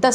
10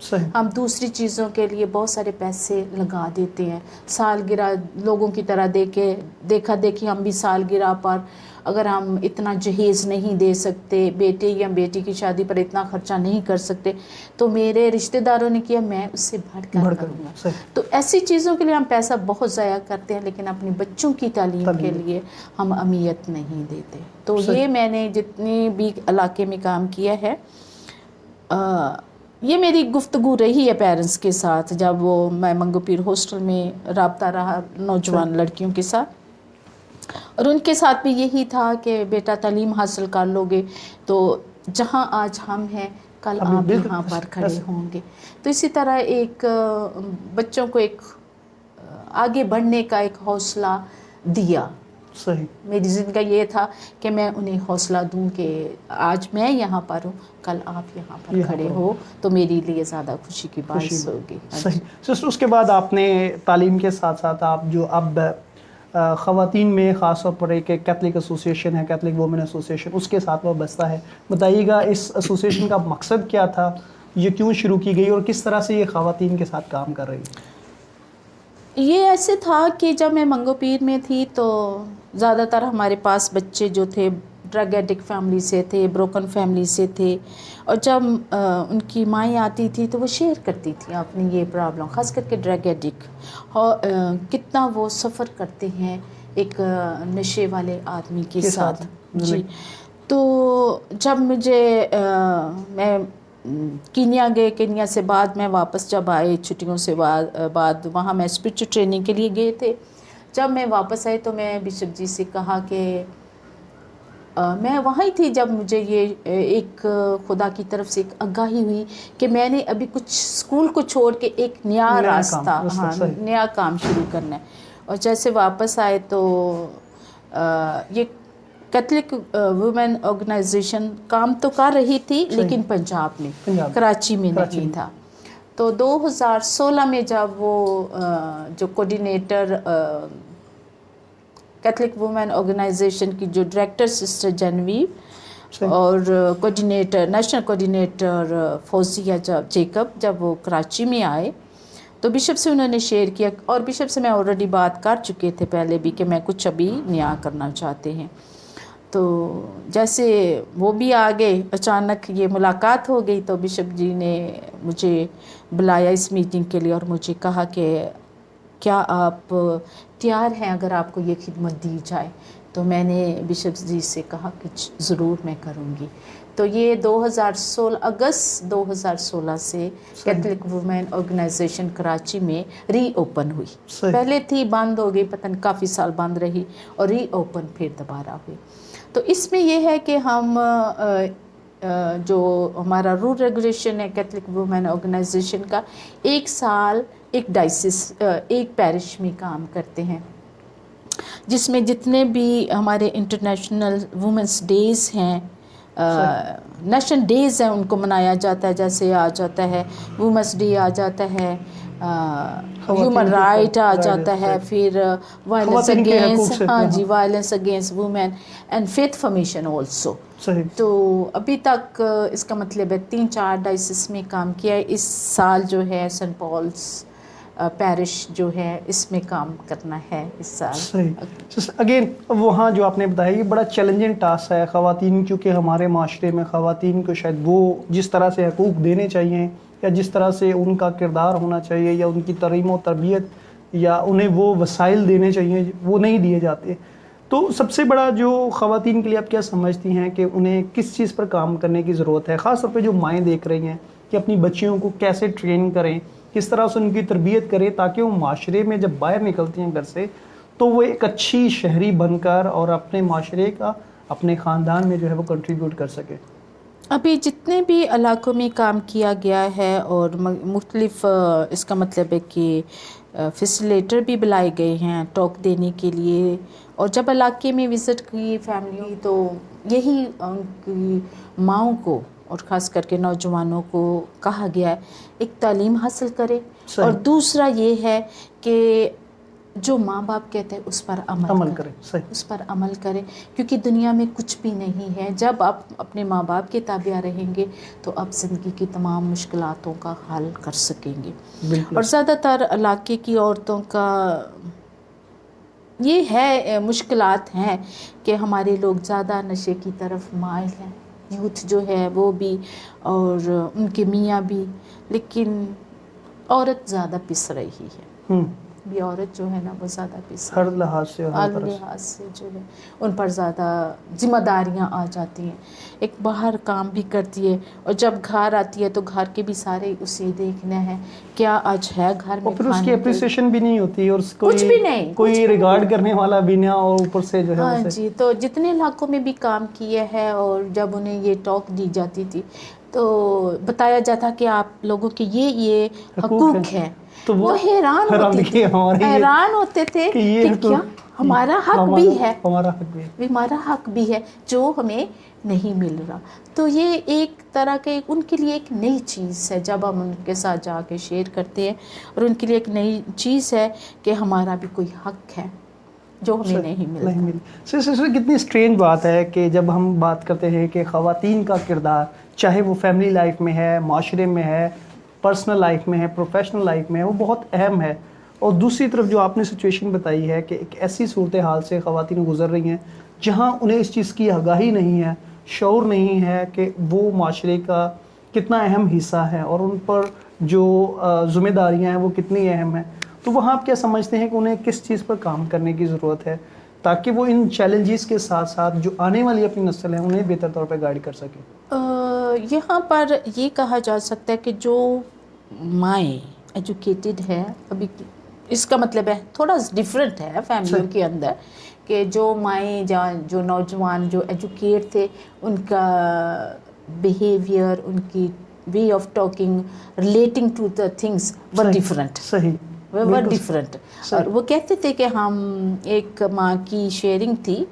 صحیح. ہم دوسری چیزوں کے لیے بہت سارے پیسے لگا دیتے ہیں. سالگرہ لوگوں کی طرح دیکھا دیکھی ہم بھی سالگرہ پر اگر ہم اتنا جہیز نہیں دے سکتے، بیٹے یا بیٹی کی شادی پر اتنا خرچہ نہیں کر سکتے، تو میرے رشتہ داروں نے کیا، میں اس سے بڑھ کر کروں گا. تو ایسی چیزوں کے لیے ہم پیسہ بہت ضائع کرتے ہیں، لیکن اپنی بچوں کی تعلیم کے لیے ہم اہمیت نہیں دیتے. تو یہ میں نے جتنے بھی علاقے میں کام کیا ہے، یہ میری گفتگو رہی ہے پیرنٹس کے ساتھ جب میں منگو پیر ہاسٹل میں رابطہ رہا نوجوان لڑکیوں کے ساتھ، اور ان کے ساتھ بھی یہی تھا کہ بیٹا تعلیم حاصل کر لو گے تو جہاں آج ہم ہیں کل آپ یہاں پر کھڑے ہوں گے. تو اسی طرح ایک بچوں کو ایک آگے بڑھنے کا ایک حوصلہ دیا. صحیح. میری زندگی یہ تھا کہ میں انہیں حوصلہ دوں کہ آج میں یہاں پر ہوں، کل آپ یہاں پر کھڑے ہو تو میری لیے زیادہ خوشی کی باعث ہوگی. صحیح. سسٹر، اس کے بعد آپ نے تعلیم کے ساتھ ساتھ آپ جو اب خواتین میں خاص طور پر ایک کیتھولک ایسوسیشن ہے، کیتھولک وومن ایسوسیشن، اس کے ساتھ وابستہ ہے. بتائیے گا اس ایسوسیشن کا مقصد کیا تھا، یہ کیوں شروع کی گئی اور کس طرح سے یہ خواتین کے ساتھ کام کر رہی ہے؟ یہ ایسے تھا کہ جب میں منگو پیر میں تھی تو زیادہ تر ہمارے پاس بچے جو تھے ڈرگ ایڈکٹ فیملی سے تھے، بروکن فیملی سے تھے، اور جب ان کی مائیں آتی تھی تو وہ شیئر کرتی تھی اپنی یہ پرابلم، خاص کر کے ڈرگ ایڈکٹ، کتنا وہ سفر کرتے ہیں ایک نشے والے آدمی کے ساتھ. جی. تو جب میں کینیا گئے، کینیا سے بعد میں واپس جب آئے چھٹیوں سے بعد وہاں میں اسپرچل ٹریننگ کے لیے گئے تھے. جب میں واپس آئی تو میں بشپ جی سے کہا کہ میں وہاں ہی تھی جب مجھے یہ ایک خدا کی طرف سے ایک آگاہی ہوئی کہ میں نے ابھی کچھ اسکول کو چھوڑ کے ایک نیا راستہ، نیا کام شروع کرنا ہے. اور جیسے واپس آئے تو یہ کیتھولک وومن آرگنائزیشن کام تو کر رہی تھی لیکن پنجاب میں، کراچی میں نہیں تھا. تو 2016 میں جب وہ جو کوآرڈینیٹر کیتھولک وومن آرگنائزیشن کی جو ڈائریکٹر سسٹر جنویو اور coordinator national coordinator Fauzia Jacob جب وہ کراچی میں آئے تو بشپ سے انہوں نے شیئر کیا، اور بشپ سے میں آلریڈی بات کر چکے تھے پہلے بھی کہ میں کچھ ابھی نیا کرنا چاہتے ہیں. تو جیسے وہ بھی آ گئے، اچانک یہ ملاقات ہو گئی تو بشپ جی نے مجھے بلایا اس میٹنگ کے لیے اور مجھے کہا کہ کیا آپ تیار ہیں اگر آپ کو یہ خدمت دی جائے؟ تو میں نے بشپ جی سے کہا کہ ضرور میں کروں گی. تو یہ 2016 اگست 2016 سے کیتھولک وومن آرگنائزیشن کراچی میں ری اوپن ہوئی. پہلے تھی بند ہو گئی، پتہ نہیں کافی سال بند رہی، اور ری اوپن پھر دوبارہ ہوئی. تو اس میں یہ ہے کہ ہم جو ہمارا رول ریگولیشن ہے کیتھولک وومن آرگنائزیشن کا، ایک سال ایک ڈائسس ایک پیرش میں کام کرتے ہیں، جس میں جتنے بھی ہمارے انٹرنیشنل وومنس ڈیز ہیں، نیشنل ڈیز ہیں، ان کو منایا جاتا ہے. جیسے آ جاتا ہے وومنس ڈے، آ جاتا ہے ہیومن رائٹ، آ جاتا ہے پھر violence against, violence against women and faith formation also. تو ابھی تک اس کا مطلب ہے 3-4 ڈائسس میں کام کیا ہے. اس سال جو ہے سینٹ پالس پیرش جو ہے اس میں کام کرنا ہے اس سال. صحیح. اگین وہاں جو آپ نے بتایا یہ بڑا چیلنجنگ ٹاسک ہے خواتین، کیونکہ ہمارے معاشرے میں خواتین کو شاید وہ جس طرح سے حقوق دینے چاہیے یا جس طرح سے ان کا کردار ہونا چاہیے یا ان کی تعلیم و تربیت یا انہیں وہ وسائل دینے چاہیے وہ نہیں دیے جاتے. تو سب سے بڑا جو خواتین کے لیے آپ کیا سمجھتی ہیں کہ انہیں کس چیز پر کام کرنے کی ضرورت ہے، خاص طور پہ جو مائیں دیکھ رہی ہیں کہ اپنی بچیوں کو کیسے ٹرین کریں، کس طرح سے ان کی تربیت کریں تاکہ وہ معاشرے میں جب باہر نکلتی ہیں گھر سے تو وہ ایک اچھی شہری بن کر اور اپنے معاشرے کا، اپنے خاندان میں جو ہے وہ کنٹریبیوٹ کر سکے؟ ابھی جتنے بھی علاقوں میں کام کیا گیا ہے اور مختلف اس کا مطلب ہے کہ فیسیلیٹر بھی بلائے گئے ہیں ٹاک دینے کے لیے، اور جب علاقے میں وزٹ کی فیملی تو یہی ان کی ماؤں کو اور خاص کر کے نوجوانوں کو کہا گیا ہے ایک تعلیم حاصل کرے. اور دوسرا یہ ہے کہ جو ماں باپ کہتے ہیں اس پر عمل کریں. صحیح. اس پر عمل کریں، کیونکہ دنیا میں کچھ بھی نہیں ہے. جب آپ اپنے ماں باپ کے تابع رہیں گے تو آپ زندگی کی تمام مشکلاتوں کا حل کر سکیں گے. بالکل. اور زیادہ تر علاقے کی عورتوں کا یہ ہے مشکلات ہیں کہ ہمارے لوگ زیادہ نشے کی طرف مائل ہیں، یوتھ جو ہے وہ بھی اور ان کے میاں بھی، لیکن عورت زیادہ پس رہی ہے. بھی عورت جو ہے نا وہ زیادہ پس ہر لحاظ سے ہر لحاظ سے جو ہے ان پر زیادہ ذمہ داریاں آ جاتی ہیں. ایک باہر کام بھی کرتی ہے اور جب گھر آتی ہے تو گھر کے بھی سارے اسے دیکھنا ہے کیا آج ہے گھر میں، اور پھر اس کی اپریسیشن بھی نہیں ہوتی اور کچھ بھی نہیں، کوئی ریگارڈ کرنے والا بھی نہ، اور اوپر سے جو ہے ہاں جی. تو جتنے علاقوں میں بھی کام کیے ہیں اور جب انہیں یہ ٹاک دی جاتی تھی تو بتایا جاتا کہ آپ لوگوں کے یہ حقوق ہیں، تو وہ حیران ہوتے تھے کہ کیا ہمارا حق بھی ہے، ہمارا حق بھی ہے جو ہمیں نہیں مل رہا. تو یہ ایک طرح کے ان کے لیے ایک نئی چیز ہے جب ہم ان کے ساتھ جا کے شیئر کرتے ہیں، اور ان کے لیے ایک نئی چیز ہے کہ ہمارا بھی کوئی حق ہے جو ہمیں نہیں ملتا. سر کتنی اسٹرینج بات ہے کہ جب ہم بات کرتے ہیں کہ خواتین کا کردار، چاہے وہ فیملی لائف میں ہے، معاشرے میں ہے، پرسنل لائف میں ہے، پروفیشنل لائف میں ہے، وہ بہت اہم ہے. اور دوسری طرف جو آپ نے سچویشن بتائی ہے کہ ایک ایسی صورتحال سے خواتین گزر رہی ہیں جہاں انہیں اس چیز کی آگاہی نہیں ہے، شعور نہیں ہے کہ وہ معاشرے کا کتنا اہم حصہ ہے اور ان پر جو ذمہ داریاں ہیں وہ کتنی اہم ہیں. تو وہاں آپ کیا سمجھتے ہیں کہ انہیں کس چیز پر کام کرنے کی ضرورت ہے تاکہ وہ ان چیلنجز کے ساتھ ساتھ جو آنے والی اپنی نسل ہے انہیں بہتر طور پہ گائیڈ کر سکیں؟ یہاں پر یہ کہا جا سکتا ہے کہ جو مائیں ایجوکیٹڈ ہے، ابھی اس کا مطلب ہے تھوڑا ڈیفرنٹ ہے فیملیوں کے اندر، کہ جو مائیں جو نوجوان جو ایجوکیٹ تھے ان کا بیہیویئر، ان کی way of talking, relating to the things were different. صحیح. وہ ڈفرنٹ. اور وہ کہتے تھے کہ ہم، ایک ماں کی شیئرنگ تھی،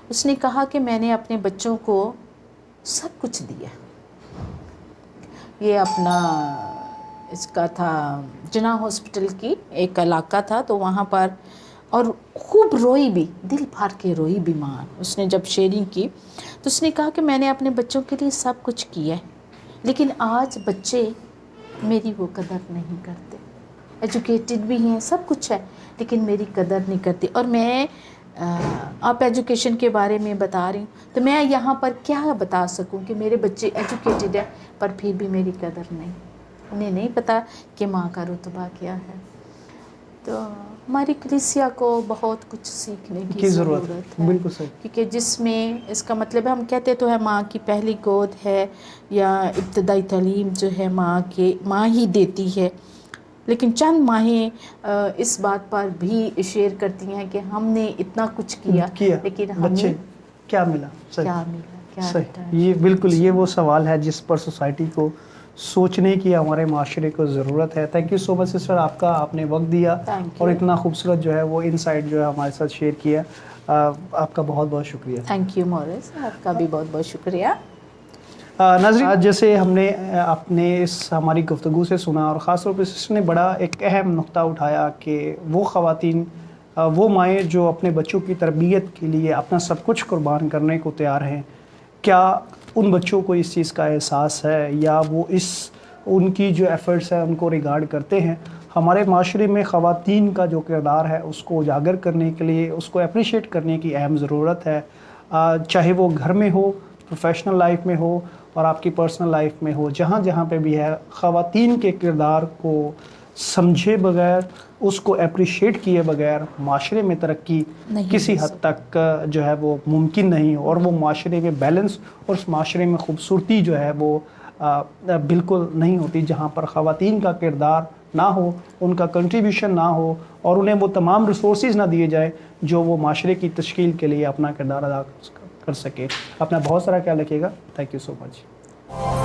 اس نے کہا کہ میں نے اپنے بچوں کو سب کچھ دیا. یہ اپنا اس کا تھا جنا ہاسپٹل کی ایک علاقہ تھا، تو وہاں پر، اور خوب روئی بھی، دل پھاڑ کے روئی بھی ماں. اس نے جب شیئرنگ کی تو اس نے کہا کہ میں نے اپنے بچوں کے لیے سب کچھ کیا ہے، لیکن آج بچے میری وہ قدر نہیں کرتے. ایجوکیٹڈ بھی ہیں، سب کچھ ہے، لیکن میری قدر نہیں کرتی. اور میں آپ ایجوکیشن کے بارے میں بتا رہی ہوں تو میں یہاں پر کیا بتا سکوں کہ میرے بچے ایجوکیٹڈ ہیں پر پھر بھی میری قدر نہیں. انہیں نہیں پتہ کہ ماں کا رتبہ کیا ہے. تو ہماری کلیسیا کو بہت کچھ سیکھنے کی ضرورت ہے. بالکل صحیح. کیونکہ جس میں اس کا مطلب ہے، ہم کہتے تو ہے ماں کی پہلی گود ہے یا ابتدائی تعلیم جو ہے ماں ہی دیتی ہے، لیکن چند ماہیں اس بات پر بھی شیئر کرتی ہیں کہ ہم نے اتنا کچھ کیا لیکن ہمیں کیا ملا. صحیح. یہ بالکل یہ وہ سوال ہے جس پر سوسائٹی کو سوچنے کی ہمارے معاشرے کو ضرورت ہے. Thank you so much sister, آپ نے وقت دیا اور اتنا خوبصورت جو ہے وہ انسائٹ جو ہے ہمارے ساتھ شیئر کیا. آپ کا بہت بہت شکریہ. تھینک یو مورس، آپ کا بھی بہت بہت شکریہ. ناظرین، جیسے ہم نے اپنے اس ہماری گفتگو سے سنا، اور خاص طور پہ سسٹر نے بڑا ایک اہم نقطہ اٹھایا کہ وہ خواتین، وہ مائیں جو اپنے بچوں کی تربیت کے لیے اپنا سب کچھ قربان کرنے کو تیار ہیں، کیا ان بچوں کو اس چیز کا احساس ہے یا وہ ان کی جو ایفرٹس ہیں ان کو ریگارڈ کرتے ہیں؟ ہمارے معاشرے میں خواتین کا جو کردار ہے اس کو اجاگر کرنے کے لیے، اس کو اپریشیٹ کرنے کی اہم ضرورت ہے. چاہے وہ گھر میں ہو، پروفیشنل لائف میں ہو اور آپ کی پرسنل لائف میں ہو، جہاں جہاں پہ بھی ہے، خواتین کے کردار کو سمجھے بغیر، اس کو اپریشیٹ کیے بغیر معاشرے میں ترقی کسی حد تک جو ہے وہ ممکن نہیں، اور وہ معاشرے میں بیلنس اور اس معاشرے میں خوبصورتی جو ہے وہ بالکل نہیں ہوتی جہاں پر خواتین کا کردار نہ ہو، ان کا کنٹریبیوشن نہ ہو، اور انہیں وہ تمام ریسورسز نہ دیے جائیں جو وہ معاشرے کی تشکیل کے لیے اپنا کردار ادا کر سکے. اپنا بہت سارا خیال رکھیے گا. Thank you so much.